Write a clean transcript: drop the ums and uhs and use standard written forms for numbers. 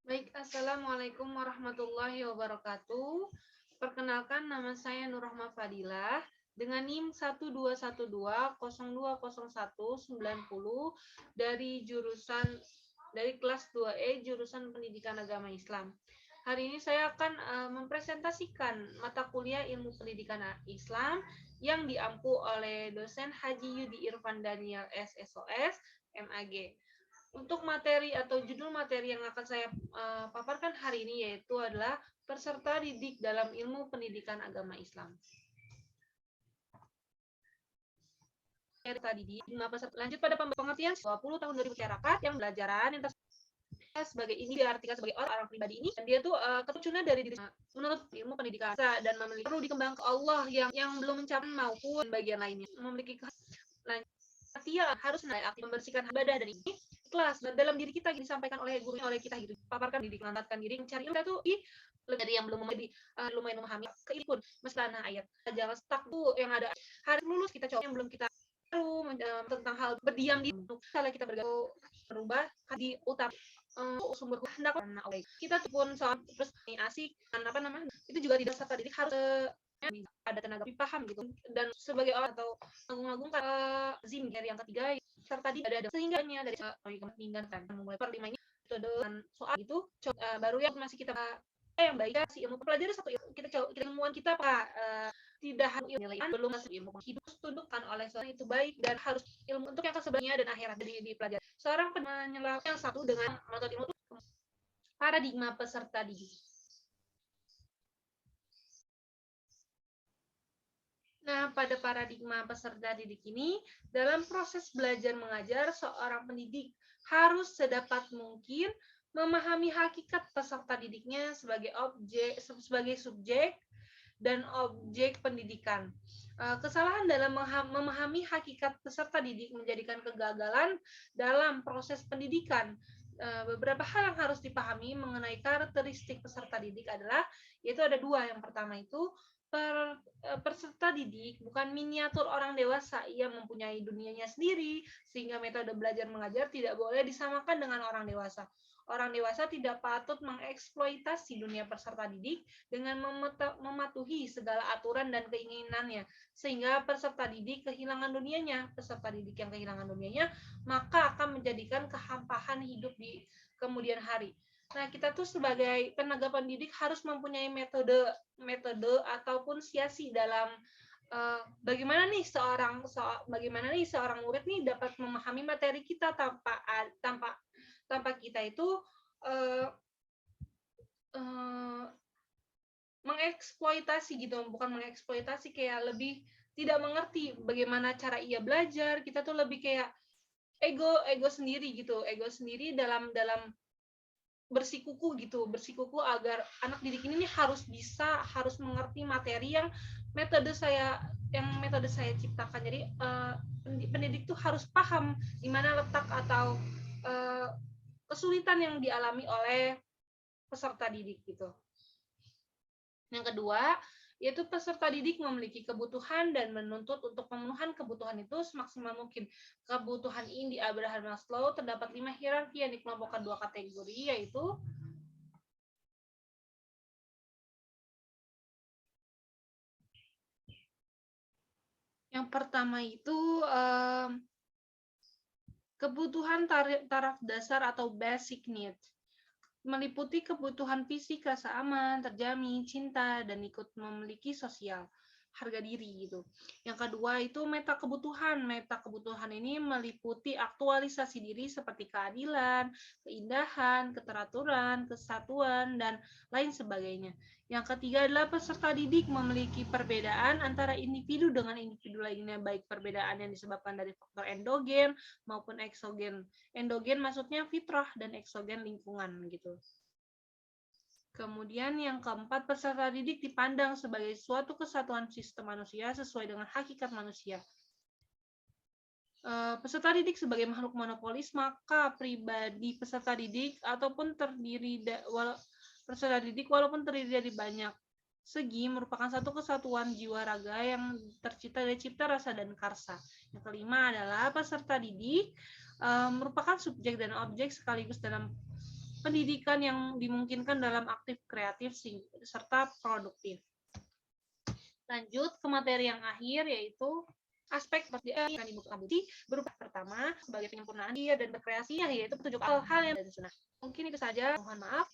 Baik, Assalamualaikum warahmatullahi wabarakatuh. Perkenalkan, nama saya Nurrahma Fadilah dengan NIM 1212020190 dari kelas 2E jurusan Pendidikan Agama Islam. Hari ini saya akan mempresentasikan mata kuliah Ilmu Pendidikan Islam yang diampu oleh dosen Haji Yudi Irfan Daniel SSOS MAG. Untuk materi atau judul materi yang akan saya paparkan hari ini yaitu adalah peserta didik dalam ilmu pendidikan agama Islam. Tadi lanjut pada pengertian 20 tahun dari masyarakat yang belajaran yang sebagai ini diartikan sebagai orang pribadi ini, dan dia tuh ketujuannya dari diri menurut ilmu pendidikan dan memiliki perlu dikembangkan ke Allah yang belum mencapai maupun bagian lainnya memiliki dia harus membersihkan ibadah dari ini kelas dalam diri kita disampaikan oleh guru oleh kita gitu, paparkan diri, melantarkan diri, mencari ilmu itu dari yang belum menjadi lumayan memahami keilpun meselana ayat jangan stuck tuh yang ada hari lulus kita coba yang belum kita tahu tentang hal berdiam di kalau kita berubah di utama sumber hendak kita pun soal terus asik apa namanya itu juga tidak serta didik harus ada tenaga paham gitu dan sebagai orang atau mengagung zim dari yang ketiga serta ada sehingga dari meninggalkan mulai perlimanya dengan soal itu baru yang masih kita yang baik si ilmu pelajari satu kita ilmuwan kita pak tidak harus nilaian belum masuk ilmu hidup tundukkan oleh seorang itu baik dan harus ilmu untuk yang kesebenarnya dan akhirat dipelajari seorang penyelam yang satu dengan metode ilmu paradigma peserta didik. Nah, pada paradigma peserta didik ini, dalam proses belajar mengajar, seorang pendidik harus sedapat mungkin memahami hakikat peserta didiknya sebagai subjek dan objek pendidikan. Kesalahan dalam memahami hakikat peserta didik menjadikan kegagalan dalam proses pendidikan. Beberapa hal yang harus dipahami mengenai karakteristik peserta didik adalah, yaitu ada dua. Yang pertama itu peserta didik bukan miniatur orang dewasa, ia mempunyai dunianya sendiri sehingga metode belajar mengajar tidak boleh disamakan dengan orang dewasa. Orang dewasa tidak patut mengeksploitasi dunia peserta didik dengan mematuhi segala aturan dan keinginannya sehingga peserta didik kehilangan dunianya. Peserta didik yang kehilangan dunianya maka akan menjadikan kehampaan hidup di kemudian hari. Nah, kita tuh sebagai tenaga pendidik harus mempunyai metode ataupun siasat dalam bagaimana nih seorang murid nih dapat memahami materi kita tanpa kita itu mengeksploitasi gitu, bukan mengeksploitasi kayak lebih tidak mengerti bagaimana cara ia belajar. Kita tuh lebih kayak ego sendiri gitu, ego sendiri dalam bersikuku agar anak didik ini harus mengerti materi yang metode saya ciptakan. Jadi pendidik tuh harus paham di mana letak atau kesulitan yang dialami oleh peserta didik gitu. Yang kedua, yaitu peserta didik memiliki kebutuhan dan menuntut untuk pemenuhan kebutuhan itu semaksimal mungkin. Kebutuhan ini di Abraham Maslow terdapat 5 hierarki yang dikelompokkan 2 kategori, yaitu yang pertama itu kebutuhan taraf dasar atau basic need, meliputi kebutuhan fisik, rasa aman, terjamin, cinta, dan ikut memiliki sosial, harga diri gitu. Yang kedua itu meta kebutuhan. Meta kebutuhan ini meliputi aktualisasi diri seperti keadilan, keindahan, keteraturan, kesatuan, dan lain sebagainya. Yang ketiga adalah peserta didik memiliki perbedaan antara individu dengan individu lainnya, baik perbedaan yang disebabkan dari faktor endogen maupun eksogen. Endogen maksudnya fitrah dan eksogen lingkungan gitu. Kemudian yang keempat, peserta didik dipandang sebagai suatu kesatuan sistem manusia sesuai dengan hakikat manusia. Peserta didik sebagai makhluk monopolis, maka pribadi peserta didik ataupun peserta didik walaupun terdiri dari banyak segi merupakan satu kesatuan jiwa raga yang tercipta dari cipta, rasa, dan karsa. Yang kelima adalah peserta didik merupakan subjek dan objek sekaligus dalam pendidikan yang dimungkinkan dalam aktif kreatif serta produktif. Lanjut ke materi yang akhir, yaitu aspek yang akan dibuka berupa pertama sebagai penyempurnaan dia dan berkreasi, yaitu petunjuk hal-hal yang dari sunnah. Mungkin itu saja. Mohon maaf